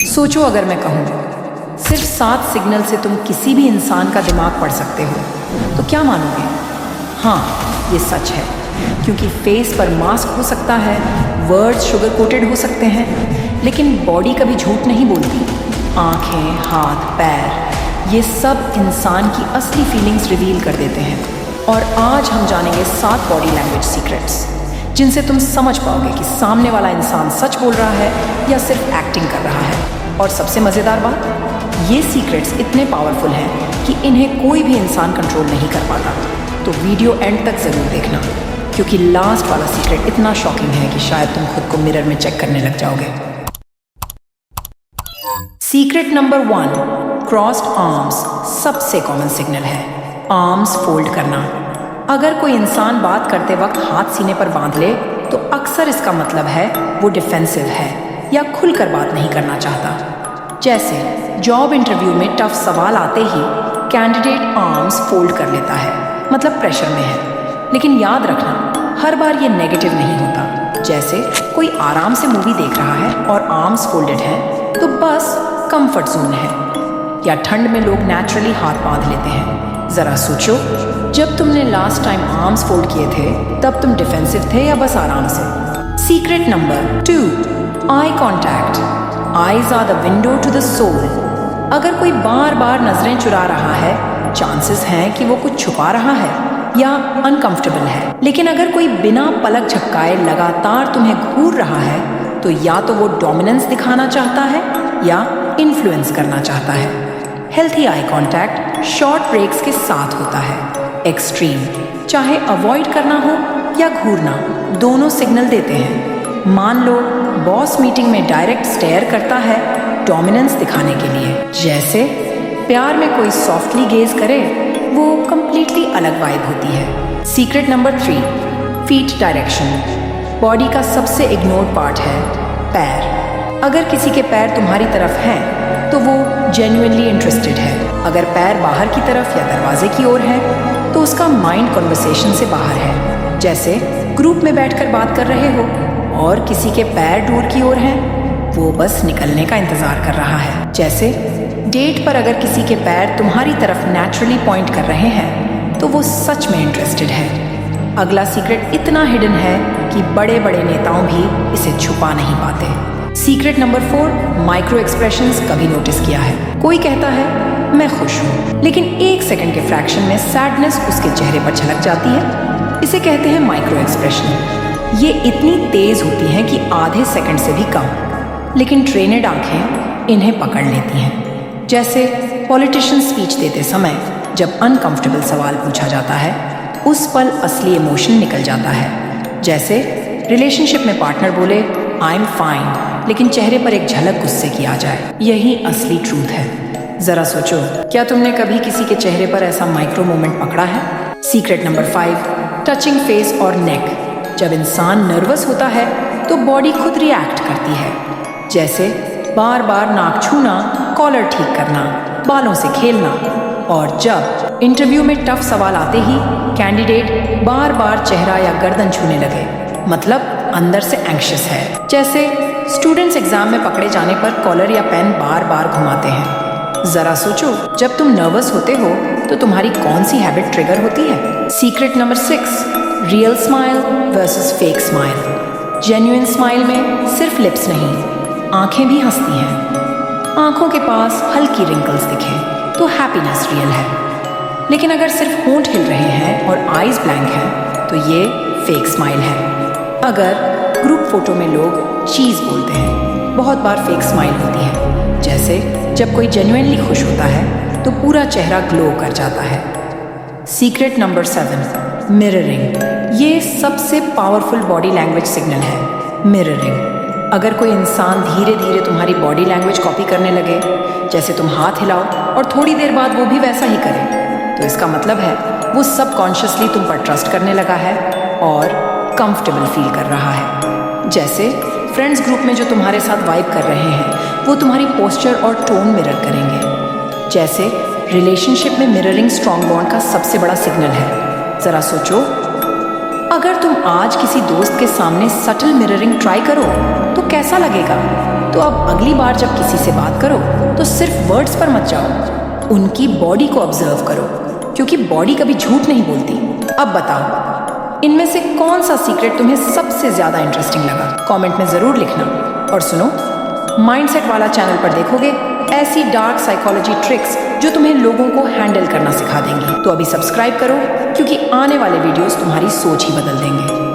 सोचो, अगर मैं कहूँ सिर्फ 7 सिग्नल से तुम किसी भी इंसान का दिमाग पढ़ सकते हो, तो क्या मानोगे? हाँ, ये सच है, क्योंकि फेस पर मास्क हो सकता है, वर्ड्स शुगर कोटेड हो सकते हैं, लेकिन बॉडी कभी झूठ नहीं बोलती। आंखें, हाथ, पैर, ये सब इंसान की असली फीलिंग्स रिवील कर देते हैं। और आज हम जानेंगे 7 बॉडी लैंग्वेज सीक्रेट्स, जिनसे तुम समझ पाओगे कि सामने वाला इंसान सच बोल रहा है या सिर्फ एक्टिंग कर रहा है। और सबसे मज़ेदार बात, ये सीक्रेट्स इतने पावरफुल हैं कि इन्हें कोई भी इंसान कंट्रोल नहीं कर पाता। तो वीडियो एंड तक ज़रूर देखना, क्योंकि लास्ट वाला सीक्रेट इतना शॉकिंग है कि शायद तुम खुद को मिरर में चेक करने लग जाओगे। सीक्रेट नंबर 1, क्रॉस्ड आर्म्स सबसे कॉमन सिग्नल है। आर्म्स फोल्ड करना। अगर कोई इंसान बात करते वक्त हाथ सीने पर बांध ले, तो अक्सर इसका मतलब है वो डिफेंसिव है या खुलकर बात नहीं करना चाहता। जैसे जॉब इंटरव्यू में टफ सवाल आते ही कैंडिडेट आर्म्स फोल्ड कर लेता है, मतलब प्रेशर में है। लेकिन याद रखना, हर बार ये नेगेटिव नहीं होता। जैसे कोई आराम से मूवी देख रहा है और आर्म्स फोल्डेड है, तो बस कंफर्ट जोन है। या ठंड में लोग नेचुरली हाथ बांध लेते हैं। जरा सोचो, जब तुमने लास्ट टाइम आर्म्स फोल्ड किए थे, तब तुम डिफेंसिव थे या बस आराम से? Secret number 2, eye contact. Eyes are the window to the soul. अगर कोई बार बार नजरें चुरा रहा है, चांसेस हैं कि वो कुछ छुपा रहा है या अनकंफर्टेबल है। लेकिन अगर कोई बिना पलक झपकाए लगातार तुम्हें घूर रहा है, तो या तो वो डोमिनेंस दिखाना चाहता है या इन्फ्लुएंस करना चाहता है। Healthy eye contact short breaks के साथ होता है। एक्सट्रीम, चाहे अवॉइड करना हो या घूरना, दोनों सिग्नल देते हैं। मान लो बॉस मीटिंग में डायरेक्ट स्टेयर करता है डोमिनेंस दिखाने के लिए। जैसे प्यार में कोई सॉफ्टली गेज करे, वो कंप्लीटली अलग वाइब होती है। Secret number 3, feet direction. Body का सबसे इग्नोर्ड पार्ट है पैर। अगर किसी के पैर तुम्हारी तरफ हैं, तो वो जेन्युइनली इंटरेस्टेड है। अगर पैर बाहर की तरफ या दरवाजे की ओर है, तो उसका माइंड कन्वर्सेशन से बाहर है। जैसे ग्रुप में बैठकर बात कर रहे हो और किसी के पैर डोर की ओर हैं, वो बस निकलने का इंतजार कर रहा है। जैसे डेट पर अगर किसी के पैर तुम्हारी तरफ नेचुरली पॉइंट कर रहे हैं, तो वो सच में इंटरेस्टेड है। अगला सीक्रेट इतना हिडन है कि बड़े बड़े नेताओं भी इसे छुपा नहीं पाते। Secret number 4, micro expressions. कभी नोटिस किया है, कोई कहता है मैं खुश हूँ, लेकिन 1 सेकंड के फ्रैक्शन में सैडनेस उसके चेहरे पर झलक जाती है। इसे कहते हैं माइक्रो एक्सप्रेशन। ये इतनी तेज होती हैं कि आधे सेकंड से भी कम, लेकिन ट्रेनेड आंखें इन्हें पकड़ लेती हैं। जैसे पॉलिटिशियन स्पीच देते समय जब अनकंफर्टेबल सवाल पूछा जाता है, उस पल असली इमोशन निकल जाता है। जैसे रिलेशनशिप में पार्टनर बोले आई एम फाइन, लेकिन चेहरे पर एक झलक गुस्से की आ जाए। यही असली ट्रूथ है। जरा सोचो, क्या तुमने कभी किसी के चेहरे पर ऐसा माइक्रो मोमेंट पकड़ा है? सीक्रेट नंबर 5, टचिंग फेस और नेक। जब इंसान नर्वस होता है, तो बॉडी खुद रिएक्ट करती है। जैसे बार बार नाक छूना, कॉलर ठीक करना, बालों से खेलना। और जब इंटरव्यू में टफ सवाल आते ही कैंडिडेट बार बार चेहरा या गर्दन छूने लगे, मतलब अंदर से एंग्शियस है। जैसे स्टूडेंट्स एग्जाम में पकड़े जाने पर कॉलर या पेन बार बार घुमाते हैं। जरा सोचो, जब तुम नर्वस होते हो, तो तुम्हारी कौन सी हैबिट ट्रिगर होती है? Secret number 6, real smile versus fake smile. Genuine smile में सिर्फ लिप्स नहीं, आंखें भी हंसती हैं। आंखों के पास हल्की रिंकल्स दिखें तो हैप्पीनेस रियल है। लेकिन अगर सिर्फ होंठ हिल रहे हैं और आईज ब्लैंक हैं, तो ये फेक स्माइल है। अगर ग्रुप फोटो में लोग चीज़ बोलते हैं, बहुत बार फेक स्माइल होती है। जैसे जब कोई जेन्युइनली खुश होता है, तो पूरा चेहरा ग्लो कर जाता है। Secret number 7, mirroring. ये सबसे पावरफुल बॉडी लैंग्वेज सिग्नल है। मिररिंग। अगर कोई इंसान धीरे धीरे तुम्हारी बॉडी लैंग्वेज कॉपी करने लगे, जैसे तुम हाथ हिलाओ और थोड़ी देर बाद वो भी वैसा ही करे, तो इसका मतलब है वो सबकॉन्शियसली तुम पर ट्रस्ट करने लगा है और कंफर्टेबल फील कर रहा है। जैसे फ्रेंड्स ग्रुप में जो तुम्हारे साथ वाइब कर रहे हैं, वो तुम्हारी पोस्चर और टोन मिरर करेंगे। जैसे रिलेशनशिप में मिररिंग स्ट्रॉन्ग बॉन्ड का सबसे बड़ा सिग्नल है। ज़रा सोचो, अगर तुम आज किसी दोस्त के सामने सटल मिररिंग ट्राई करो तो कैसा लगेगा? तो अब अगली बार जब किसी से बात करो तो सिर्फ वर्ड्स पर मत जाओ, उनकी बॉडी को ऑब्जर्व करो, क्योंकि बॉडी कभी झूठ नहीं बोलती। अब बताओ, इनमें से कौन सा सीक्रेट तुम्हें सबसे ज्यादा इंटरेस्टिंग लगा? कमेंट में जरूर लिखना। और सुनो, माइंडसेट वाला चैनल पर देखोगे ऐसी डार्क साइकोलॉजी ट्रिक्स जो तुम्हें लोगों को हैंडल करना सिखा देंगी। तो अभी सब्सक्राइब करो, क्योंकि आने वाले वीडियोस तुम्हारी सोच ही बदल देंगे।